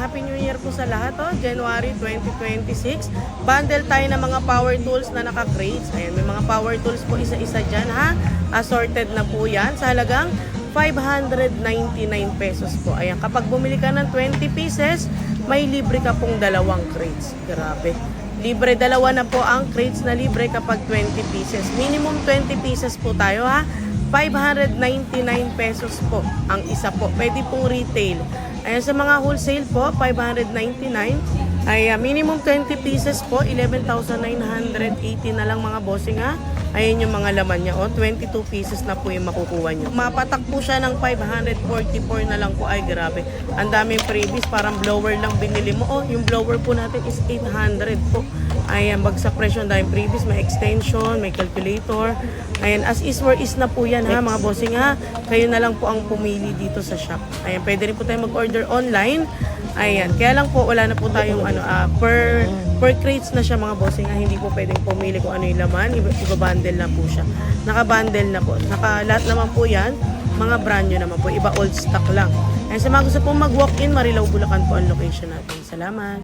Happy New Year po sa lahat. January 2026. Bundle tayo ng mga power tools na naka-crates. Ayan, may mga power tools po isa-isa dyan ha. Assorted na po yan sa halagang 599 pesos po. Ayan, kapag bumili ka ng 20 pieces, may libre ka pong dalawang crates. Grabe. Libre, dalawa na po ang crates na libre kapag 20 pieces. Minimum 20 pieces po tayo ha. 599 pesos po ang isa po. Pwede pong retail. Ayan, sa mga wholesale po, 599. Ay minimum 20 pieces po, 11,980 na lang mga bossing ha. Ayan yung mga laman niya. 22 pieces na po yung makukuha nyo. Mapatak po siya ng 544 na lang po. Ay grabe. Ang daming freebies. Parang blower lang binili mo. Yung blower po natin is 800 po. Ayan, bagsak presyo. Ang daming freebies. May extension, may calculator. Ayan, as is where is na po yan ha mga bossing ha. Kayo na lang po ang pumili dito sa shop. Ayan, pwede rin po tayo mag-order online. Ayan, kaya lang po wala na po tayong per crates na siya mga bossing ha. Hindi po pwedeng pumili kung ano yung laman. Iba-bundle na po siya. Naka-bundle na po. Lahat naman po yan. Mga brand new naman po. Iba old stock lang. Ayan, sa mga gusto po mag-walk-in, Marilao, Bulacan po ang location natin. Salamat.